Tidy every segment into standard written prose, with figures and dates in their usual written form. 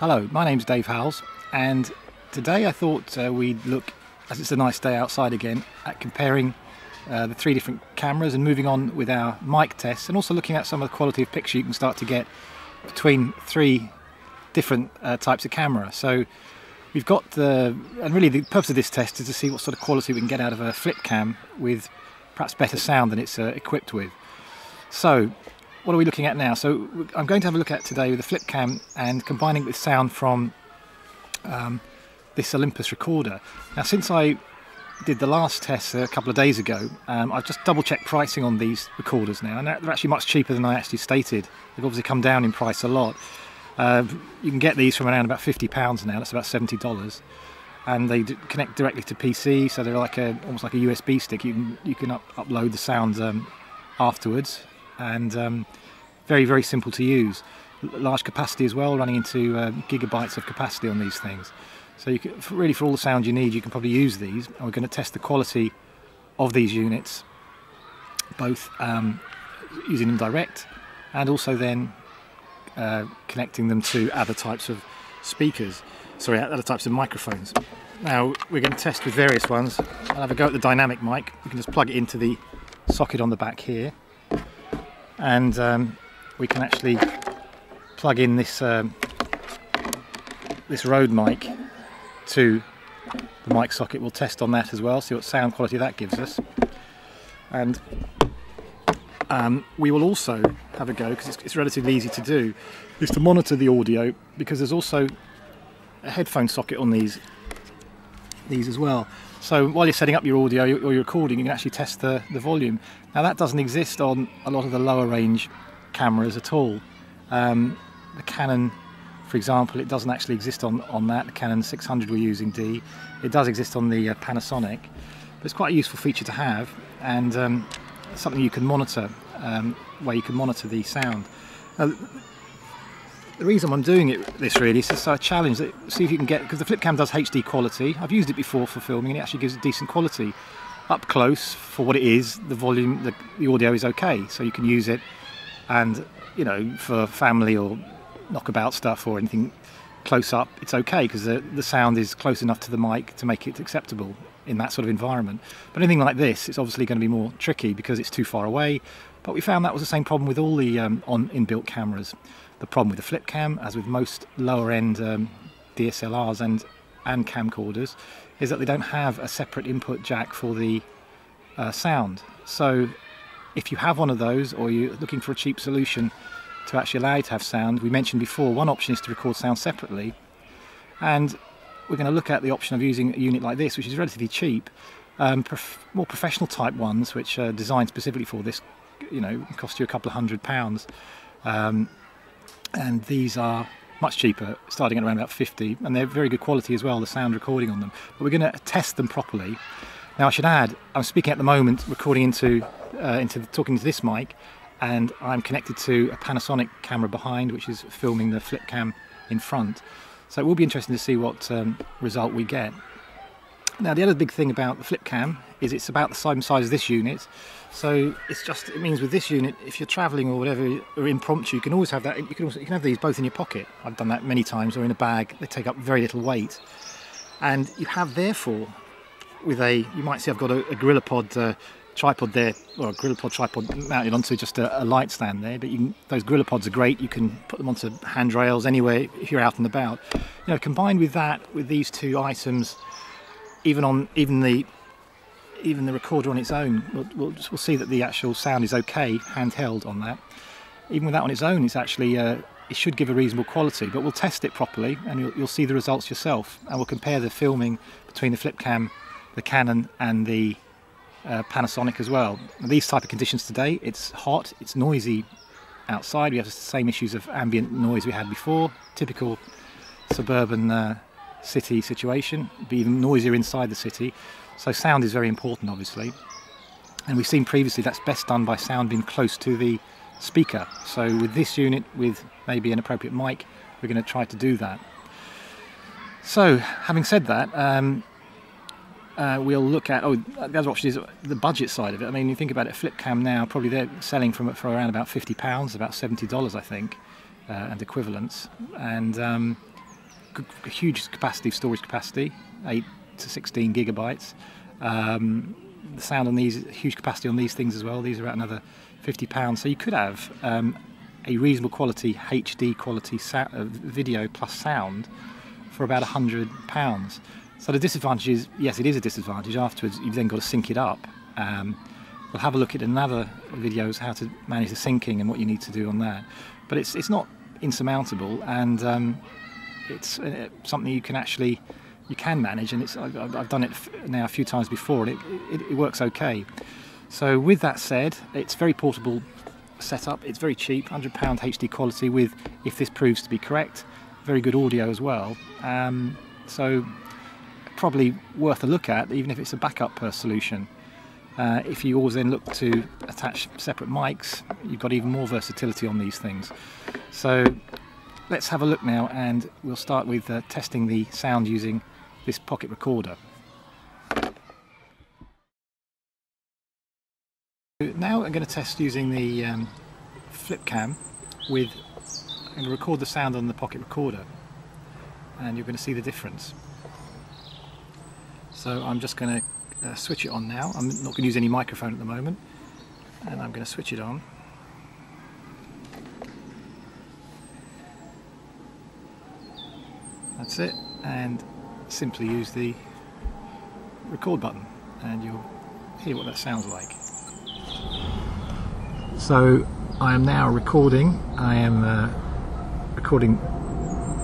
Hello, my name's Dave Howells, and today I thought we'd look, as it's a nice day outside again, at comparing the three different cameras and moving on with our mic tests, and also looking at some of the quality of picture you can start to get between three different types of camera. So we've got and really the purpose of this test is to see what sort of quality we can get out of a flip cam with perhaps better sound than it's equipped with. So what are we looking at now? So I'm going to have a look at today with the flip cam and combining it with sound from this Olympus recorder. Now, since I did the last test a couple of days ago, I've just double checked pricing on these recorders now, and they're actually much cheaper than I actually stated. They've obviously come down in price a lot. You can get these from around about £50 now, that's about $70, and they connect directly to PC, so they're like almost like a USB stick. You can upload the sound afterwards, and very, very simple to use. Large capacity as well, running into gigabytes of capacity on these things. So you can, really, for all the sound you need, you can probably use these. And we're going to test the quality of these units, both using them direct and also then connecting them to other types of speakers, sorry, other types of microphones. Now we're going to test with various ones. I'll have a go at the dynamic mic. You can just plug it into the socket on the back here, and we can actually plug in this this Rode mic to the mic socket. We'll test on that as well, see what sound quality that gives us. And we will also have a go, because it's relatively easy to do, is to monitor the audio, because there's also a headphone socket on these as well. So while you're setting up your audio or your recording, you can actually test the volume. Now that doesn't exist on a lot of the lower range cameras at all. The Canon, for example, it doesn't actually exist on that. The Canon 600 we're using D. It does exist on the Panasonic, but it's quite a useful feature to have, and something you can monitor, where you can monitor the sound. The reason I'm doing this really is just a challenge, that see if you can get, because the flip cam does HD quality. I've used it before for filming, and it actually gives it decent quality. Up close, for what it is, the volume, the audio is okay, so you can use it, and you know, for family or knockabout stuff or anything close up, it's okay, because the sound is close enough to the mic to make it acceptable in that sort of environment. But anything like this, it's obviously going to be more tricky because it's too far away. But we found that was the same problem with all the inbuilt cameras. The problem with the flip cam, as with most lower end DSLRs and camcorders, is that they don't have a separate input jack for the sound. So if you have one of those, or you're looking for a cheap solution to actually allow you to have sound, we mentioned before, one option is to record sound separately, and we're going to look at the option of using a unit like this, which is relatively cheap. More professional type ones, which are designed specifically for this, you know, cost you a couple of £100, and these are much cheaper, starting at around about 50, and they're very good quality as well, the sound recording on them. But we're going to test them properly. Now I should add, I'm speaking at the moment, recording talking to this mic, and I'm connected to a Panasonic camera behind, which is filming the flip cam in front. So it will be interesting to see what result we get. Now the other big thing about the flip cam is it's about the same size as this unit. So it means with this unit, if you're travelling or whatever, or impromptu, you can always have that. You can have these both in your pocket. I've done that many times, or in a bag. They take up very little weight, and you have therefore, you might see I've got a GorillaPod tripod there, or a GorillaPod tripod mounted onto just a light stand there. But those GorillaPods are great. You can put them onto handrails anywhere if you're out and about. You know, combined with that, with these two items, even the recorder on its own, we'll see that the actual sound is okay handheld on that. Even with that on its own, it's actually it should give a reasonable quality. But we'll test it properly, and you'll see the results yourself, and we'll compare the filming between the flip cam, the Canon, and the Panasonic as well. These type of conditions today, it's hot, it's noisy outside. We have the same issues of ambient noise we had before, typical suburban city situation, be even noisier inside the city. So sound is very important, obviously, and we've seen previously that's best done by sound being close to the speaker. So with this unit, with maybe an appropriate mic, we're going to try to do that. So having said that, we'll look at, the other option is the budget side of it. I mean, you think about it, a flip cam now, probably they're selling for around about £50, about $70 I think, and equivalents. And a huge capacity, storage capacity, 8 to 16 gigabytes. The sound on these, huge capacity on these things as well. These are at another £50. So you could have a reasonable quality HD quality video plus sound for about £100. So the disadvantage is, yes, it is a disadvantage. Afterwards, you've then got to sync it up. We'll have a look at another videos how to manage the syncing and what you need to do on that. But it's not insurmountable, and it's something you can manage, and I've done it now a few times before, and it works okay. So with that said, it's very portable setup. It's very cheap, £100 HD quality with, if this proves to be correct, very good audio as well. So probably worth a look at, even if it's a backup solution. If you always then look to attach separate mics, you've got even more versatility on these things. So let's have a look now, and we'll start with testing the sound using this pocket recorder. Now I'm going to test using the flip cam I'm going to record the sound on the pocket recorder, and you're going to see the difference. So I'm just going to switch it on now. I'm not going to use any microphone at the moment, and I'm going to switch it on. That's it, and simply use the record button and you'll hear what that sounds like. So I am now recording. I am recording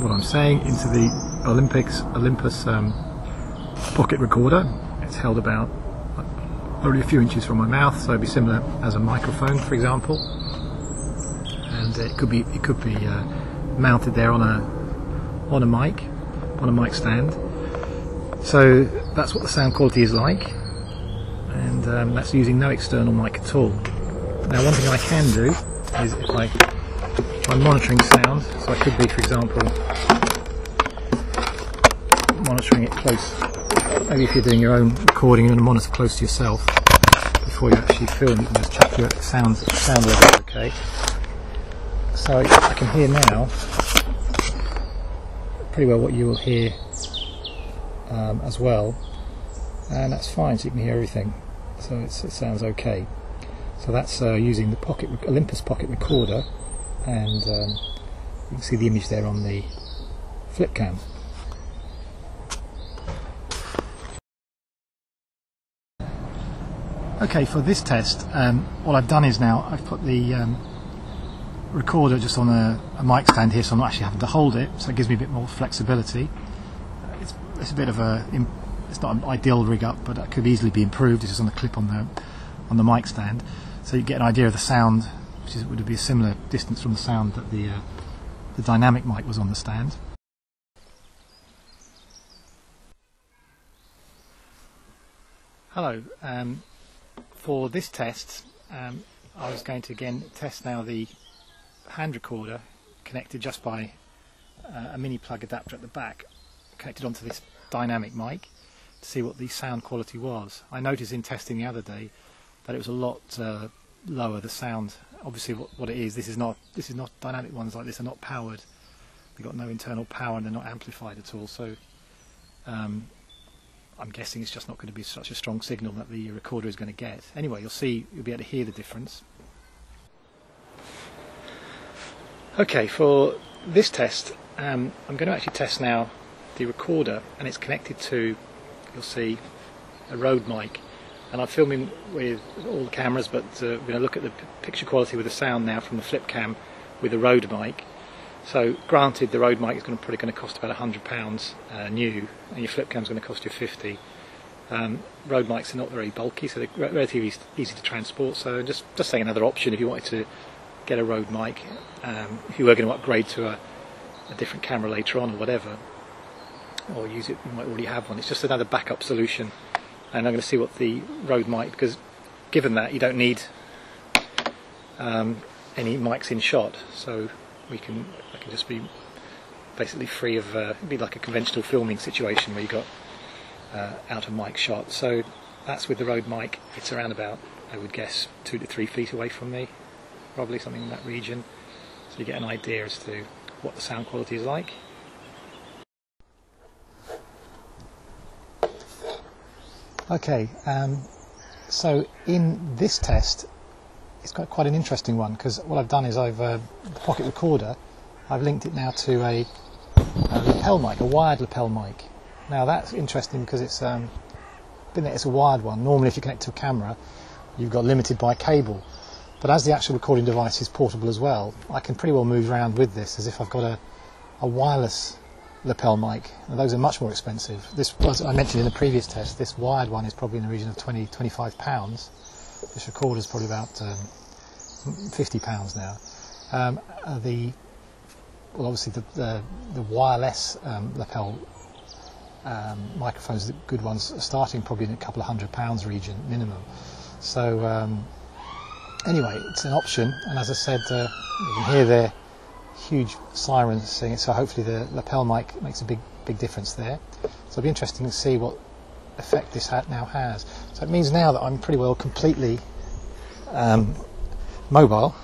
what I'm saying into the Olympus pocket recorder. It's held about only a few inches from my mouth, so it'd be similar as a microphone, for example. And it could be mounted there on a mic stand. So that's what the sound quality is like, and that's using no external mic at all. Now, one thing I can do is if I'm monitoring sound, so I could be, for example, monitoring it close. Maybe if you're doing your own recording, you want to monitor close to yourself before you actually film. You can just check your sound level, okay? So I can hear now pretty well what you will hear as well, and that's fine. So you can hear everything. So it sounds okay. So that's using the Olympus pocket recorder, and you can see the image there on the flip cam. Okay, for this test, what I've done is now I've put the recorder just on a mic stand here, so I'm not actually having to hold it, so it gives me a bit more flexibility. It's a bit of it's not an ideal rig up, but it could easily be improved. This is on the clip on the mic stand, so you get an idea of the sound, which would be a similar distance from the sound that the dynamic mic was on the stand. Hello. For this test, I was going to again test now the hand recorder connected just by a mini plug adapter at the back, connected onto this dynamic mic, to see what the sound quality was. I noticed in testing the other day that it was a lot lower, the sound. Obviously what it is, this is not dynamic ones like this are not powered. They've got no internal power and they're not amplified at all, so I'm guessing it's just not going to be such a strong signal that the recorder is going to get. Anyway, you'll be able to hear the difference. Okay, for this test, I'm going to actually test now the recorder, and it's connected to, you'll see, a Rode mic. And I'm filming with all the cameras, but we're going to look at the picture quality with the sound now from the flip cam with the Rode mic. So granted, the Rode mic is probably going to cost about £100 new, and your flip cam is going to cost you $50. Rode mics are not very bulky, so they're relatively easy to transport. So just saying, another option if you wanted to get a Rode mic, if you were going to upgrade to a different camera later on or whatever, or use it, you might already have one. It's just another backup solution. And I'm going to see what the Rode mic, because given that you don't need any mics in shot, so I can just be basically free of it'd be like a conventional filming situation where you've got out of mic shot. So that's with the Rode mic. It's around about, I would guess, 2 to 3 feet away from me, probably something in that region, so you get an idea as to what the sound quality is like. Okay, so in this test, it's got quite an interesting one, because what I've done is the pocket recorder, I've linked it now to a lapel mic, a wired lapel mic. Now that's interesting because it's a wired one. Normally if you connect to a camera, you've got limited by cable. But as the actual recording device is portable as well, I can pretty well move around with this as if I've got a wireless lapel mic. Now those are much more expensive. This, as I mentioned in the previous test, this wired one is probably in the region of £20–25. This recorder is probably about £50 now. Obviously the wireless lapel microphones, the good ones, are starting probably in a couple of £100 region minimum. So anyway, it's an option, and as I said, you can hear their huge sirens singing, so hopefully the lapel mic makes a big difference there. So it'll be interesting to see what effect this now has. So it means now that I'm pretty well completely mobile.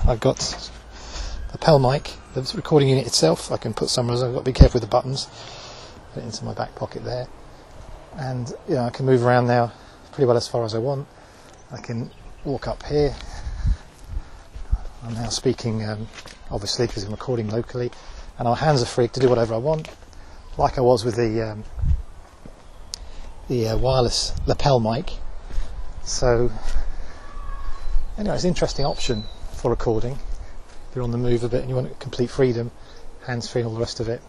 I've got lapel mic, the recording unit itself. I can put somewhere else. I've got to be careful with the buttons. Put it into my back pocket there, and I can move around now pretty well as far as I want. I can walk up here. I'm now speaking obviously because I'm recording locally, and our hands are free to do whatever I want, like I was with the wireless lapel mic. So anyway, it's an interesting option for recording if you're on the move a bit and you want complete freedom, hands free and all the rest of it.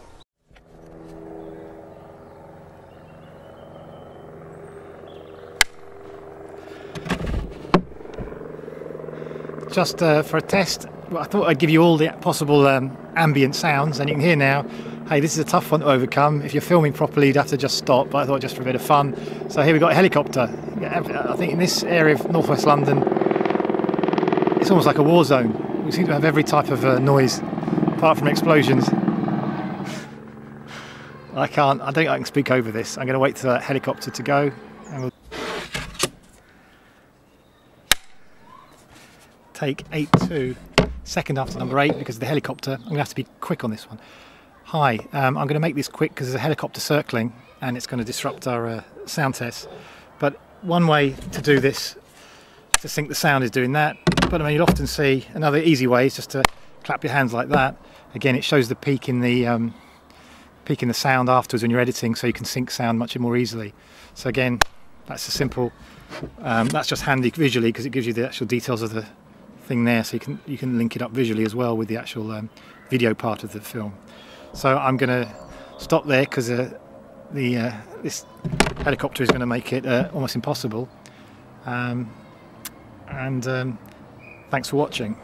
Just for a test, I thought I'd give you all the possible ambient sounds, and you can hear now, hey, this is a tough one to overcome. If you're filming properly, you'd have to just stop, but I thought just for a bit of fun. So here we've got a helicopter. I think in this area of northwest London, it's almost like a war zone. We seem to have every type of noise, apart from explosions. I don't think I can speak over this. I'm going to wait for that helicopter to go, and we'll take 8-2, second after number 8, because of the helicopter. I'm going to have to be quick on this one. Hi, I'm going to make this quick because there's a helicopter circling and it's going to disrupt our sound test. But one way to do this, to sync the sound, is doing that. But I mean, you'll often see another easy way is just to clap your hands like that. Again, it shows the peak in the sound afterwards when you're editing, so you can sync sound much more easily. So again, that's a simple. That's just handy visually because it gives you the actual details of the thing there, so you can link it up visually as well with the actual video part of the film. So I'm going to stop there because this helicopter is going to make it almost impossible. Thanks for watching.